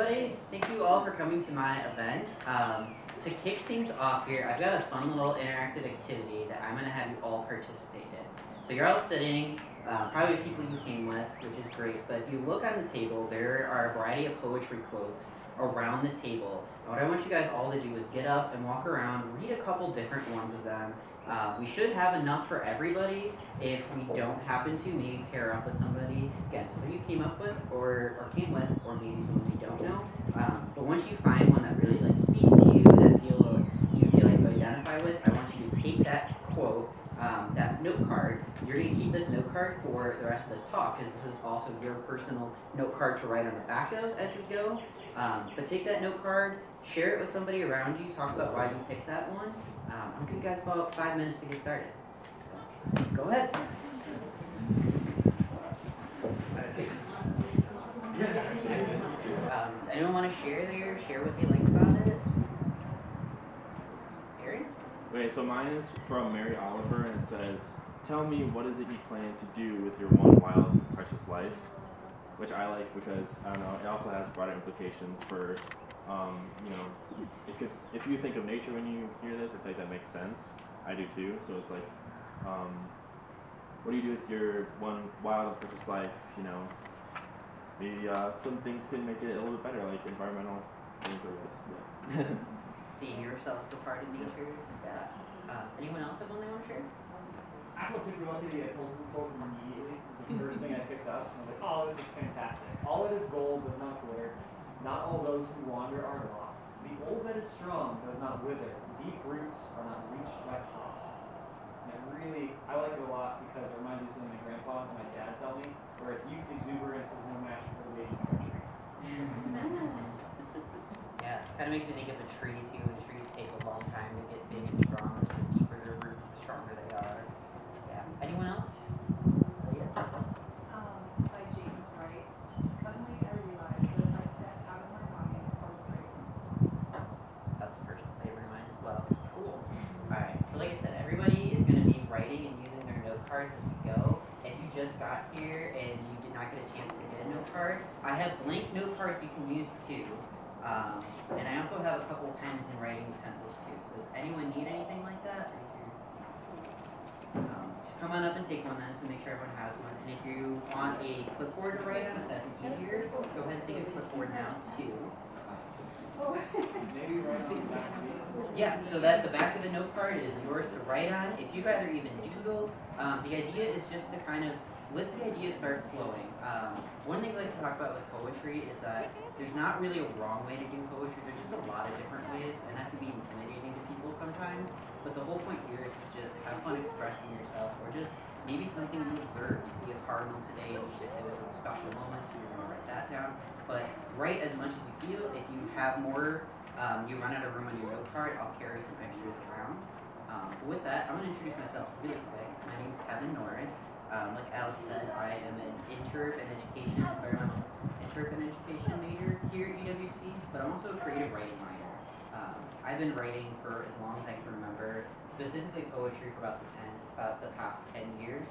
everybody. Thank you all for coming to my event. To kick things off here, I've got a fun little interactive activity that I'm going to have you all participate in. So you're all sitting, probably with people you came with, which is great, but if you look on the table, there are a variety of poetry quotes around the table. And what I want you guys all to do is get up and walk around, read a couple different ones of them. We should have enough for everybody. If we don't happen to, maybe pair up with somebody, again, somebody you came up with or came with, or maybe someone you don't know. But once you find one that really speaks to you, that you feel like you identify with, I want you to take that quote, that note card. You're going to keep this note card for the rest of this talk, because this is also your personal note card to write on the back of as we go. But take that note card, share it with somebody around you, talk about why you picked that one. I'll give you guys about 5 minutes to get started. So, go ahead. Does anyone want to share what they liked about it? Aaron? Okay, so mine is from Mary Oliver, and it says, "Tell me, what is it you plan to do with your one wild and precious life?" Which I like because, I don't know, it also has broader implications for, it could, if you think of nature when you hear this, I think that makes sense. I do too. So it's like, what do you do with your one wild and precious life? Maybe some things can make it a little bit better, like environmental things or this. Yeah. Seeing yourself as a part of nature. Yeah. Anyone else have one they want to share? I feel super lucky to get told the quote immediately. It was the first thing I picked up. I was like, oh, this is fantastic. All that is gold does not glitter. Not all those who wander are lost. The old that is strong does not wither. Deep roots are not reached by frost. And I like it a lot because it reminds me of something my grandpa and my dad tell me, where it's youth exuberance is no match for the age of treachery. Yeah, kind of makes me think of a tree too. The trees take a long time to get big and strong. The deeper their roots, the stronger they are. Yeah. Anyone else? By James Wright. Suddenly I realized that if I stepped out of my body, I would break my bones. That's a personal favorite of mine as well. Cool. Alright, so like I said, everybody is going to be writing and using their note cards as we go. If you just got here and you did not get a chance to get a note card, I have blank note cards you can use too. And I also have a couple pens and writing utensils too. So does anyone need anything like that? Just come on up and take one then, so make sure everyone has one. And if you want a clipboard to write on, if that's easier, go ahead and take a clipboard now too. Maybe right on the back of me. Yeah, so that the back of the note card is yours to write on. If you'd rather even doodle, the idea is just to kind of let the idea start flowing. One of the things I like to talk about with poetry is that there's not really a wrong way to do poetry. There's just a lot of different ways, and that can be intimidating to people sometimes. But the whole point here is to just have fun expressing yourself, or just maybe something you observed. You see a cardinal today, and you just it was a special moment, so you're going to write that down. But write as much as you feel. If you have more, you run out of room on your note card, I'll carry some extras around. With that, I'm going to introduce myself really quick. My name is Kevin Norris. Like Alex said, I am an environmental interp and education major here at UWC, but I'm also a creative writing minor. I've been writing for as long as I can remember, specifically poetry for about the past 10 years.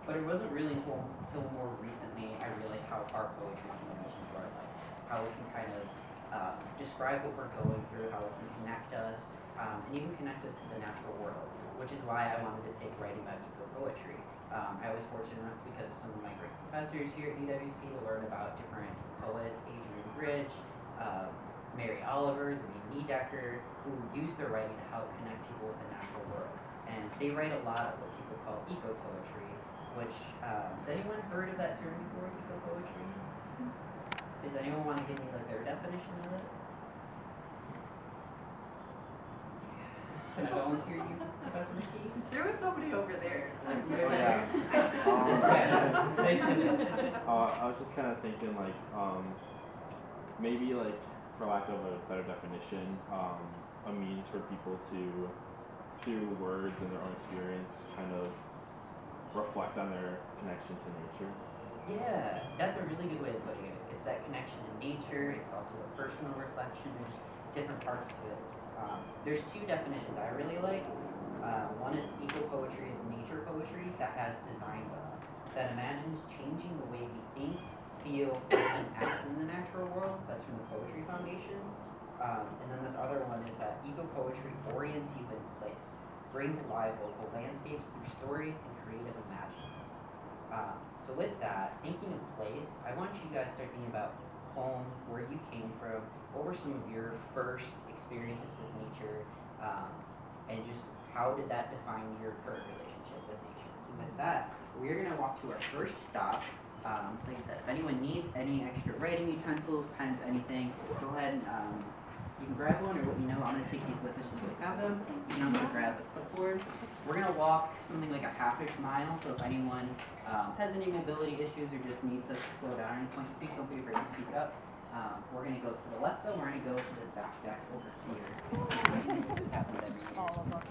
But it wasn't really until more recently I realized how far poetry can reach into our life, how it can kind of describe what we're going through, how it can connect us, and even connect us to the natural world, which is why I wanted to pick writing about EcoPoetry. I was fortunate enough because of some of my great professors here at UWC to learn about different poets, Adrian Rich, Mary Oliver, Lee Decker, who use their writing to help connect people with the natural world. And they write a lot of what people call EcoPoetry, which, has anyone heard of that term before, EcoPoetry? Does anyone want to give me their definition of it? Can I volunteer you, Professor McKee? There was somebody over there. There's somebody Oh, over yeah. there. Nice to meet you. I was just kind of thinking, maybe, for lack of a better definition, a means for people to, through words and their own experience, kind of reflect on their connection to nature. Yeah, that's a really good way of putting it. It's that connection to nature. It's also a personal reflection. There's different parts to it. There's two definitions I really like. One is EcoPoetry is nature poetry that has designs on it, that imagines changing the way we think, feel, and act in the natural world. That's from the Poetry Foundation. And then this other one is that EcoPoetry orients you in place, brings alive local landscapes through stories and creative imaginings. So with that, thinking of place, I want you guys to start thinking about home, where you came from, what were some of your first experiences with nature, and just how did that define your current relationship with nature. And with that, we're going to walk to our first stop. So like I said, if anyone needs any extra writing utensils, pens, anything, go ahead and you can grab one or let me know. I'm going to take these with us just so we have them. You can also grab a clipboard. We're going to walk something like a half-ish mile, so if anyone has any mobility issues or just needs us to slow down at any point, please don't be afraid to speak up. We're going to go to the left, though. We're going to go to this back deck over here. This happens every year. All of us.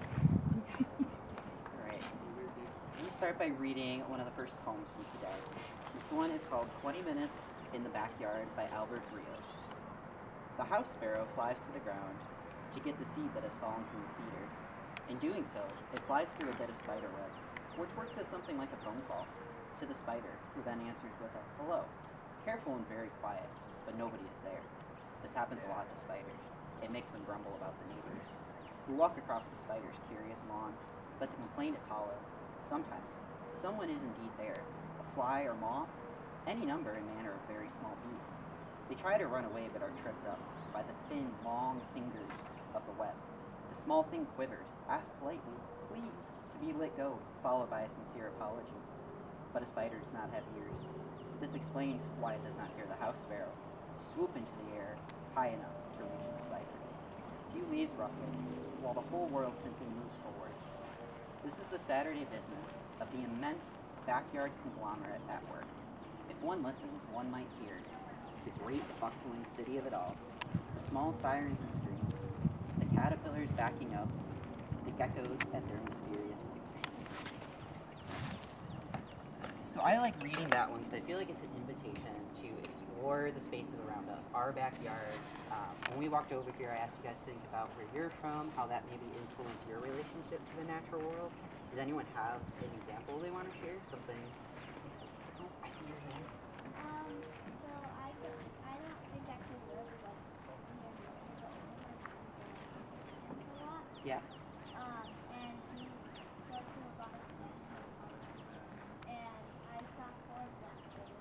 Alright. I'm going to start by reading one of the first poems from today. This one is called 20 Minutes in the Backyard by Albert Rios. The house sparrow flies to the ground to get the seed that has fallen from the feeder. In doing so, it flies through a bit of spider web, which works as something like a phone call to the spider, who then answers with a hello. Careful and very quiet, but nobody is there. This happens a lot to spiders. It makes them grumble about the neighbors, who walk across the spider's curious lawn, but the complaint is hollow. Sometimes, someone is indeed there, a fly or moth, any number and manner of very small beast. They try to run away but are tripped up by the thin, long fingers of the web. The small thing quivers, asks politely, please, to be let go, followed by a sincere apology. But a spider does not have ears. This explains why it does not hear the house sparrow swoop into the air high enough to reach the spider. Few leaves rustle, while the whole world simply moves forward. This is the Saturday business of the immense backyard conglomerate at work. If one listens, one might hear the great bustling city of it all, the small sirens and screams, the caterpillars backing up, the geckos at their mysterious wings. So I like reading that one because I feel like it's an invitation to explore the spaces around us, our backyard. When we walked over here, I asked you guys to think about where you're from, how that maybe influenced your relationship to the natural world. Does anyone have an example they want to share? Something? Oh, I see your hand. So I don't exactly live like near nature, but one of my friends goes a lot. Yeah. And we go to a botanical garden, and I saw 4 black bears.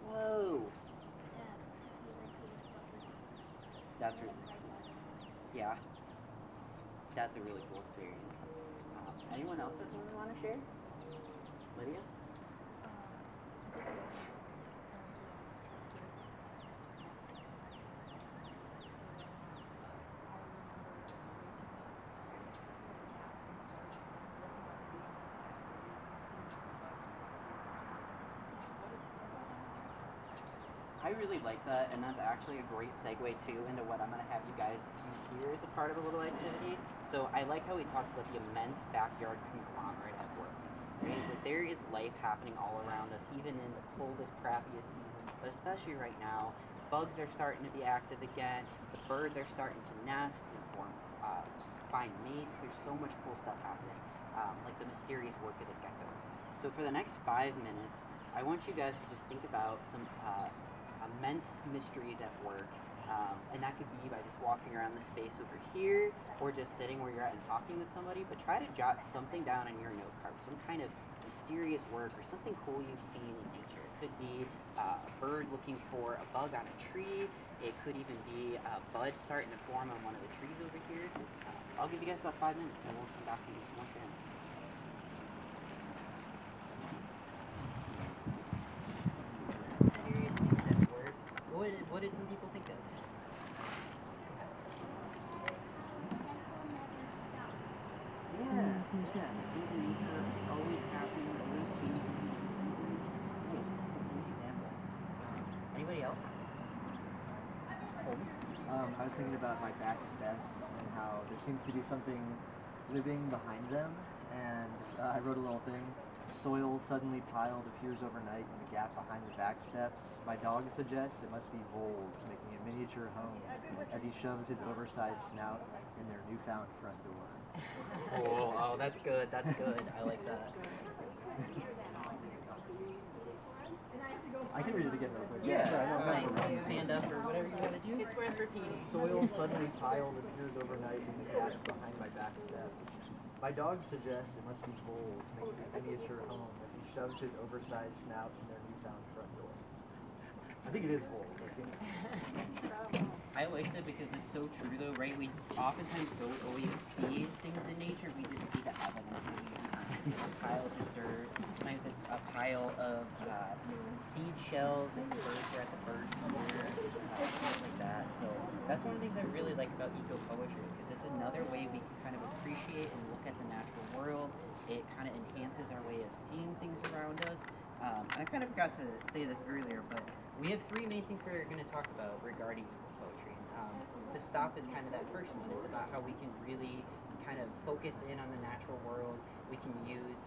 Whoa. Because we went to this lovely beach. That's right really by the other one. Yeah. That's a really cool experience. Anyone else that would want to share? Lydia? I really like that, and that's actually a great segue too into what I'm going to have you guys do here as a part of a little activity. So I like how he talks about the immense backyard conglomerate at work, right? Where there is life happening all around us, even in the coldest, crappiest seasons, but especially right now. Bugs are starting to be active again. The birds are starting to nest and find mates. There's so much cool stuff happening, like the mysterious work of the geckos. So for the next 5 minutes, I want you guys to just think about some immense mysteries at work, and that could be by just walking around the space over here or just sitting where you're at and talking with somebody, but try to jot something down on your note card, some kind of mysterious work or something cool you've seen in nature. It could be a bird looking for a bug on a tree. It could even be a bud starting to form on one of the trees over here. I'll give you guys about 5 minutes and we'll come back and do some more sharing. Mysterious things at work. What did some people think of? Central never stops. Yeah. Things in nature are always happening, always changing. Great. That's a great example. Anybody else? Colton? I was thinking about my back steps and how there seems to be something living behind them, and I wrote a little thing. Soil suddenly piled appears overnight in the gap behind the back steps. My dog suggests it must be voles making a miniature home as he shoves his oversized snout in their newfound front door. Cool. Oh, that's good. That's good. I like that. I can read it again. again real quick. Yeah, Sorry, no, nice. no, no. Stand up or whatever you gotta do. It's worth repeating. Soil suddenly piled appears overnight in the gap behind my back steps. My dog suggests it must be voles making a miniature home as he shoves his oversized snout in their newfound front door. I think it is voles. I've seen it. I like that because it's so true though, right? We oftentimes don't always see things in nature, we just see the evidence of it behind it. Piles of dirt, sometimes it's a pile of seed shells that birds are at the bird feeder, things like that. So that's one of the things I really like about eco-poetry is because it's another way we can kind of appreciate and look at the natural world. It kind of enhances our way of seeing things around us. I kind of forgot to say this earlier, but we have three main things we're going to talk about regarding eco-poetry. The stop is kind of that first one. It's about how we can really kind of focus in on the natural world. We can use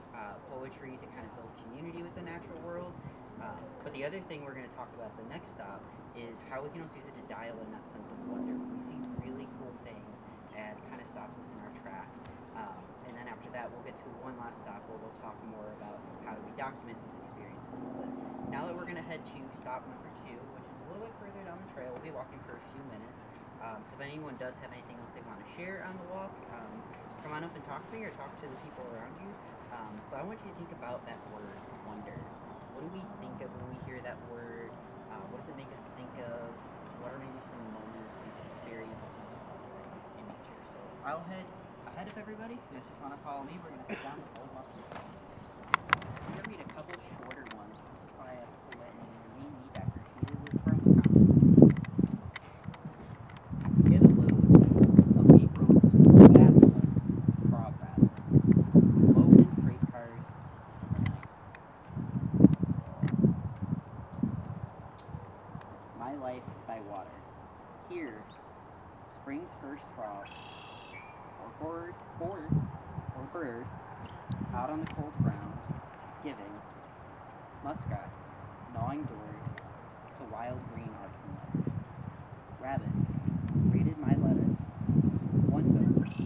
poetry to kind of build community with the natural world. But the other thing we're going to talk about the next stop is how we can also use it to dial in that sense of wonder. When we see really cool things and it kind of stops us in our track. And then after that, we'll get to one last stop where we'll talk more about how do we document these experiences. But now that we're going to head to stop number 2, which is a little bit further down the trail, we'll be walking for a few minutes. So if anyone does have anything else they want to share on the walk, come on up and talk to me or talk to the people around you. But I want you to think about that word, wonder. What do we think of when we hear that word? What does it make us think of? What are maybe some moments we've experienced a sense of wonder in nature? So I'll head ahead of everybody. If you guys just want to follow me, we're going to head down the boardwalk. I'm going to read a couple shorter ones. This is by a poet named Wayne Niedecker. He was from Wisconsin. Get a load of April's fabulous frog rattles. Load in freight cars in the night. My Life by Water. Here, spring's first frog, or bird, out on the cold ground, giving muskrats, gnawing doors to wild green arts and letters. Rabbits raided my lettuce. One boat, 2,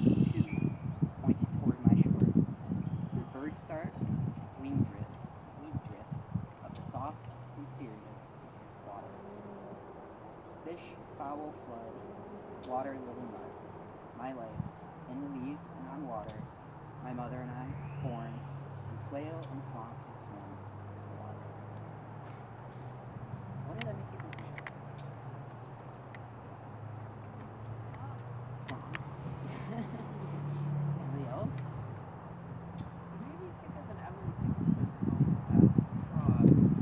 pointed toward my shore. Did birds start? Weed drift of the soft and serious water. Fish, fowl, flood, water, lily, mud. My life, in the leaves and on water. My mother and I, born in swale and swamp and swim to water. What did that make you think of? Swamps. Anybody else? Maybe think of an Emily Dickinson poem about frogs.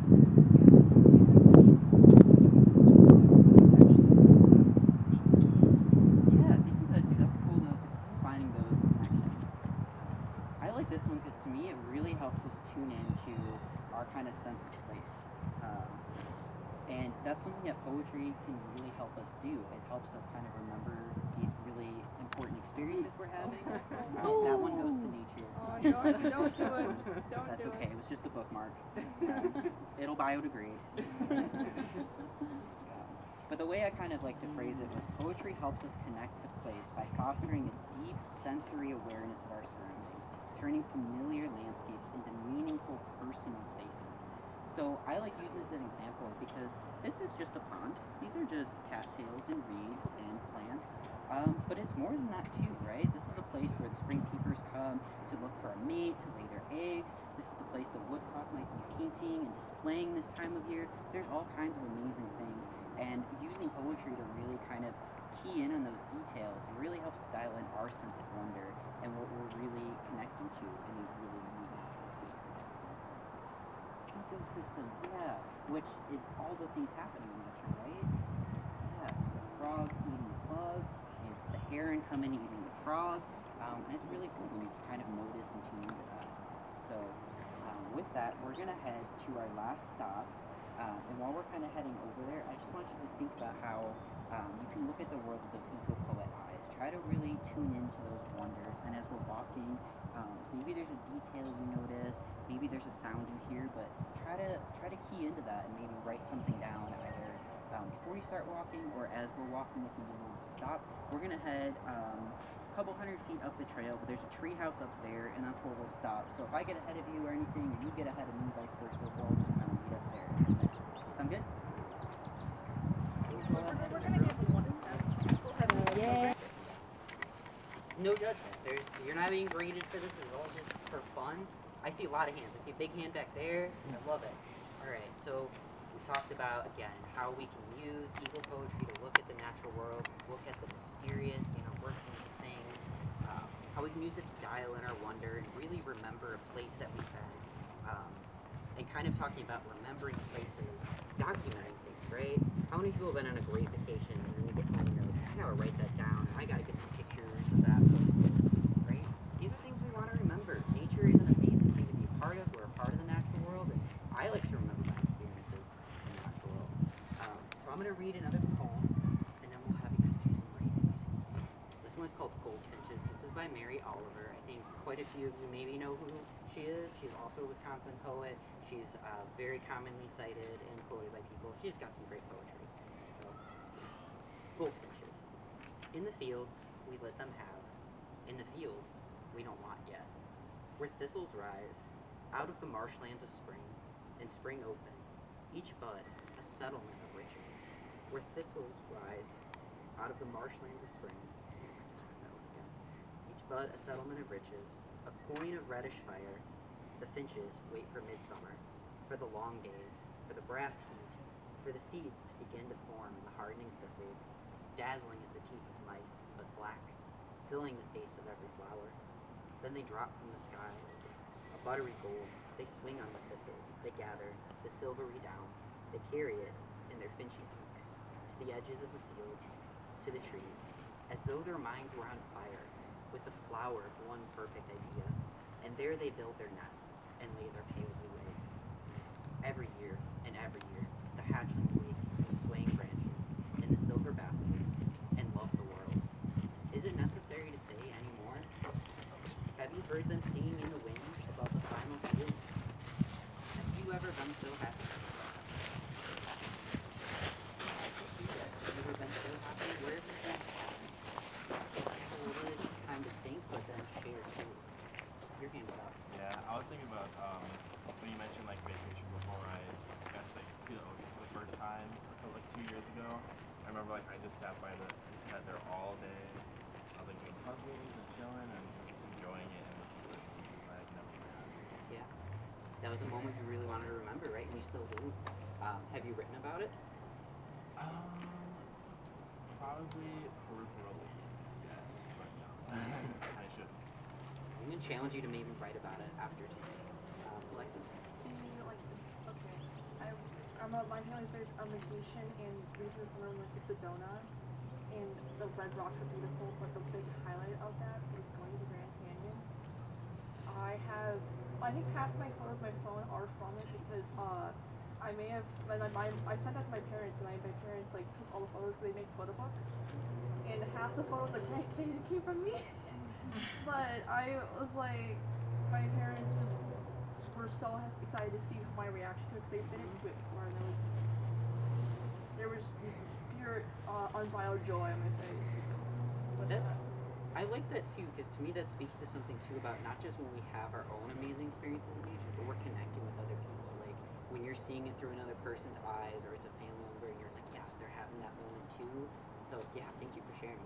Yeah, I think that's cool. It's cool finding those connections. I like this one because to me it really helps us tune into our kind of sense of place. And that's something that poetry can really help us do. It helps us kind of remember these really important experiences we're having. That one goes to nature. Oh, don't do it. Don't That's do okay. It was just a bookmark. It'll biodegrade. But the way I kind of like to phrase it was poetry helps us connect to place by fostering a deep sensory awareness of our surroundings, turning familiar landscapes into meaningful personal spaces. So I like using this as an example because this is just a pond. These are just cattails and reeds and plants. But it's more than that too, right? This is a place where the spring peepers come to look for a mate, to lay their eggs. This is the place the woodcock might be painting and displaying this time of year. There's all kinds of amazing things. And using poetry to really kind of key in on those details really helps dial in our sense of wonder and what we're really connecting to in these really unique natural spaces. Ecosystems, yeah, which is all the things happening in nature, right? Yeah, it's the frogs eating the bugs, it's the heron coming and eating the frog, and it's really cool when you kind of notice and tune into that. So with that, we're going to head to our last stop, and while we're kind of heading over there, I just want you to think about how you can look at the world with those eco-poet eyes. Try to really tune into those wonders, and as we're walking, maybe there's a detail you notice, maybe there's a sound you hear, but try to key into that and maybe write something down either before you start walking or as we're walking if you don't want to stop. We're going to head a couple hundred feet up the trail, but there's a tree house up there, and that's where we'll stop. So if I get ahead of you or anything, or you get ahead of me, vice versa, we'll all just kind of meet up there. Sound good? judgment. You're not being graded for this. It's all just for fun. I see a lot of hands. I see a big hand back there. I love it. All right, so we talked about, again, how we can use EcoPoetry to look at the natural world, look at the mysterious, working things, how we can use it to dial in our wonder and really remember a place that we've been, and kind of talking about remembering places, documenting things, right? How many people have been on a great vacation and then you get home and you're like, I gotta write that down, and I gotta get some pictures of that posted, right? These are things we want to remember. Nature is an amazing thing to be a part of. We're a part of the natural world, and I like to remember my experiences in the natural world. So I'm gonna read another poem, and then we'll have you guys do some reading. This one is called Goldfinches. This is by Mary Oliver. I think quite a few of you maybe know who she is. She's also a Wisconsin poet. She's very commonly cited and quoted by people. She's got some great poetry. So, goldfinches. In the fields, we let them have. In the fields, we don't want yet. Where thistles rise, out of the marshlands of spring, and spring open, each bud a settlement of riches. Where thistles rise, out of the marshlands of spring, each bud a settlement of riches, a coin of reddish fire. The finches wait for midsummer, for the long days, for the brass heat, for the seeds to begin to form in the hardening thistles, dazzling as the teeth of mice, but black, filling the face of every flower. Then they drop from the sky, a buttery gold. They swing on the thistles, they gather the silvery down, they carry it in their finchy beaks to the edges of the fields, to the trees, as though their minds were on fire with the flower of one perfect idea. And there they build their nests and lay their pale blue eggs. Every year, the hatchlings wake in the swaying branches, in the silver baskets, and love the world. Is it necessary to say any more? Have you heard them singing in the wind about the final field? Have you ever been so happy? Have you ever been so happy? Where have you been? A little bit of time to think, but then share too. Your hand's up. Yeah, I was thinking about when you mentioned like vacation before I got to like see the ocean for the first time like 2 years ago. I remember like I just sat there all day. I was like doing puzzles and chilling and just enjoying it and listening to the sea. I never forgot. Yeah. That was a moment you really wanted to remember, right? And you still do. Have you written about it? Probably peripherally, yes, but no. I should. I'm going to challenge you to maybe write about it after today. Alexis? Okay. My family's based on vacation in Greece in the summer. We went to Sedona, and the red rocks are beautiful, but the big highlight of that is going to the Grand Canyon. I think half my photos on my phone are from it because I sent that to my parents, and my parents like took all the photos because they make photo books, and half the photos of the Grand Canyon came from me. But I was like, my parents were so excited to see my reaction to it. They've been into it before, and there was pure unbridled joy on my face. I like that too, because to me that speaks to something too about not just when we have our own amazing experiences in nature, but we're connecting with other people. Like when you're seeing it through another person's eyes, or it's a family member, and you're like, yes, they're having that moment too. So yeah, thank you for sharing.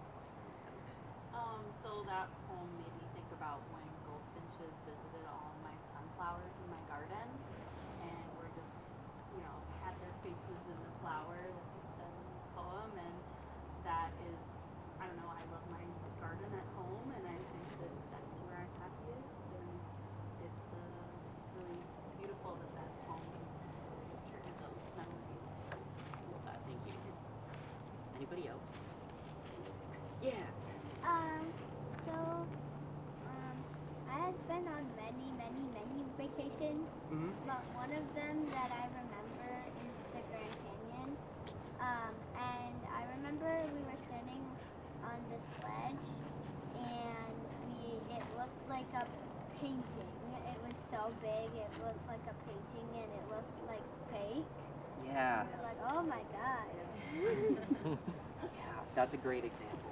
So that poem made me think about when goldfinches visited all my sunflowers in my garden, and were just, had their faces in the flower, like it said in the poem, and that is, I don't know, I love my garden at home, and I think that that's where I'm happiest, and it's really beautiful that poem triggered those memories. Love that, thank you. Anybody else? Yeah. I've been on many vacations, but one of them that I remember is the Grand Canyon. And I remember we were standing on this ledge, and it looked like a painting. It was so big, it looked like a painting, and it looked like fake. Yeah. We were like, oh my god. Yeah, that's a great example.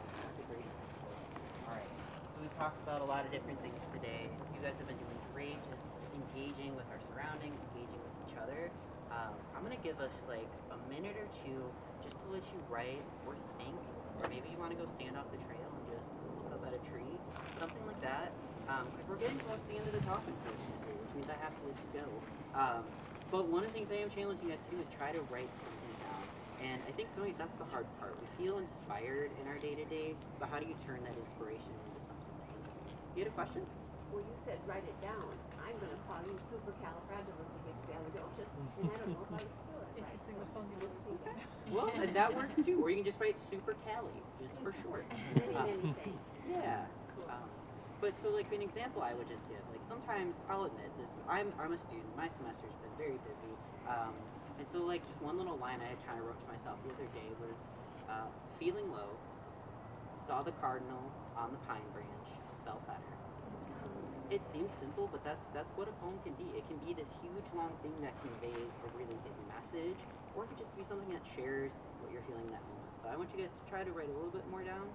Alright, so we talked about a lot of different things today. You guys have been doing great, just engaging with our surroundings, engaging with each other. I'm going to give us like a minute or two just to let you write or think, or maybe you want to go stand off the trail and just look up at a tree, something like that. Because we're getting close to the end of the talk, unfortunately, which means I have to let you go. But one of the things I am challenging us to do is try to write something down. And I think sometimes that's the hard part. We feel inspired in our day-to-day, but how do you turn that inspiration into something tangible? You had a question? Well, you said write it down. I'm going to call you supercalifragilisticexpialidocious, and I don't know if I would spell it right. Interesting, the song you just Okay. Well, and that works too. Or you can just write super Cali, just for short. Many things. Yeah. But so like an example I would just give, like sometimes I'll admit this, I'm a student, my semester's been very busy. And so like just one little line I kind of wrote to myself the other day was, feeling low, saw the cardinal on the pine branch, felt better. It seems simple, but that's what a poem can be. It can be this huge long thing that conveys a really big message, or it could just be something that shares what you're feeling that moment. But I want you guys to try to write a little bit more down,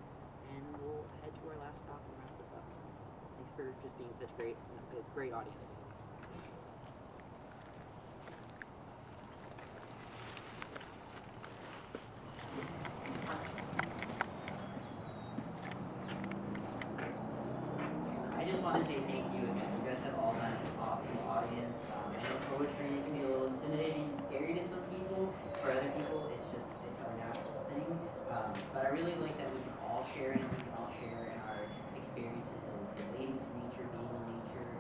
and we'll head to our last stop and wrap this up. Thanks for just being such a great audience. I just want to say thank you again. You guys have all been an awesome audience. I know poetry can be a little intimidating and scary to some people. For other people, it's our natural thing. But I really like that we can all share it and we can all share in our experiences of relating to nature, being in nature.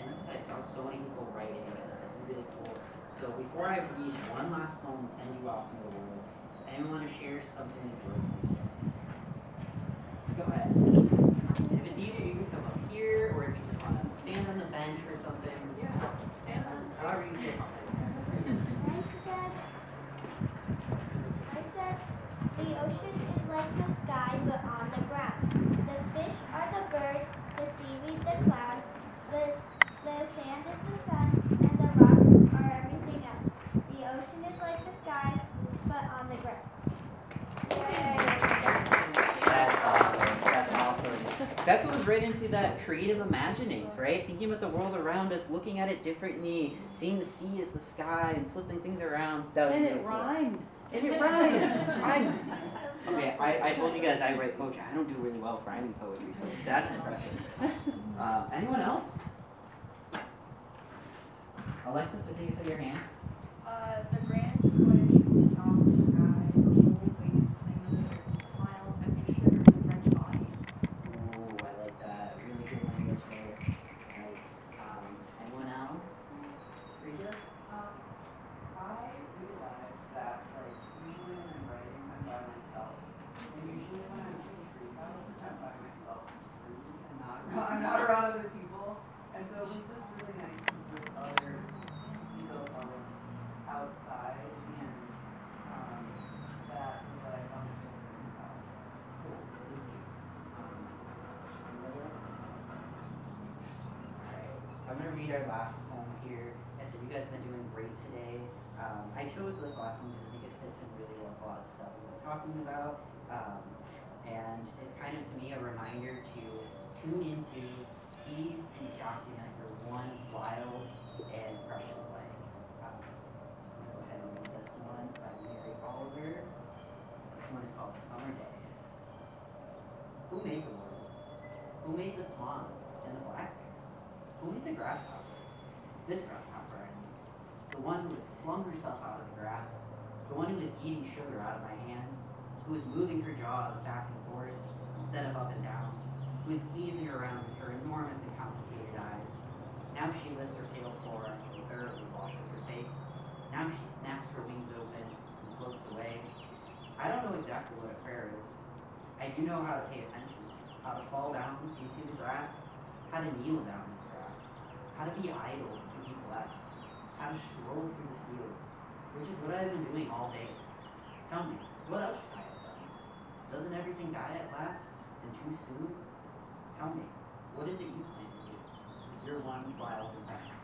And I saw so many people writing it. This is really cool. So before I read one last poem and send you off into the world, does anyone want to share something that you wrote for me today? Go ahead. If it's easier, you can come up here, or if you just want to stand on the bench or something. Yeah, stand on. However you feel comfortable. I said, the ocean is like the sky but on the ground. The fish are the birds, the seaweed the clouds, the sand is the sun, and the rocks are everything else. The ocean is like the sky but on the ground. That's awesome. That's awesome. Becca was right into that creative imaginings, right? Thinking about the world around us, looking at it differently, seeing the sea as the sky, and flipping things around. That was really cool. Rhymed. And it rhymed. Okay, I told you guys I write poetry. I don't do really well with rhyming poetry, so that's impressive. Anyone else? Alexis, I think you said your hand. The grandest is going to be strong in the sky, the old ladies playing with their smiles as they shiver in the French bodies. Ooh, I like that. Really good language there. Nice. Anyone else? Regina? I realized that, like, usually when I'm writing, I'm by myself. And usually when I'm at a tree house, I'm by myself just reading and I'm not around other people. And so it was just really nice with others to feel almost outside, and that was what I found myself thinking about. Cool. Thank you. Nicholas? Alright. So I'm going to read our last poem here. As you guys have been doing great today. I chose this last one because I think it fits in really well with a lot of stuff we've been talking about. And it's kind of, to me, a reminder to tune into, seize, and document your one wild and precious life. So I'm going to go ahead and read this one by Mary Oliver. This one is called Summer Day. Who made the world? Who made the swan and the blackbird? Who made the grasshopper? This grasshopper, I mean. The one who has flung herself out of the grass. The one who is eating sugar out of my hand. Who is moving her jaws back and forth instead of up and down. Who is gazing around with her enormous and complicated eyes. Now she lifts her pale forearms and thoroughly washes her face. Now she snaps her wings open and floats away. I don't know exactly what a prayer is. I do know how to pay attention, how to fall down into the grass, how to kneel down in the grass, how to be idle and be blessed, how to stroll through the fields, which is what I've been doing all day. Tell me, what else should I have done? Doesn't everything die at last, and too soon? Tell me, what is it you plan to do with your one wild and precious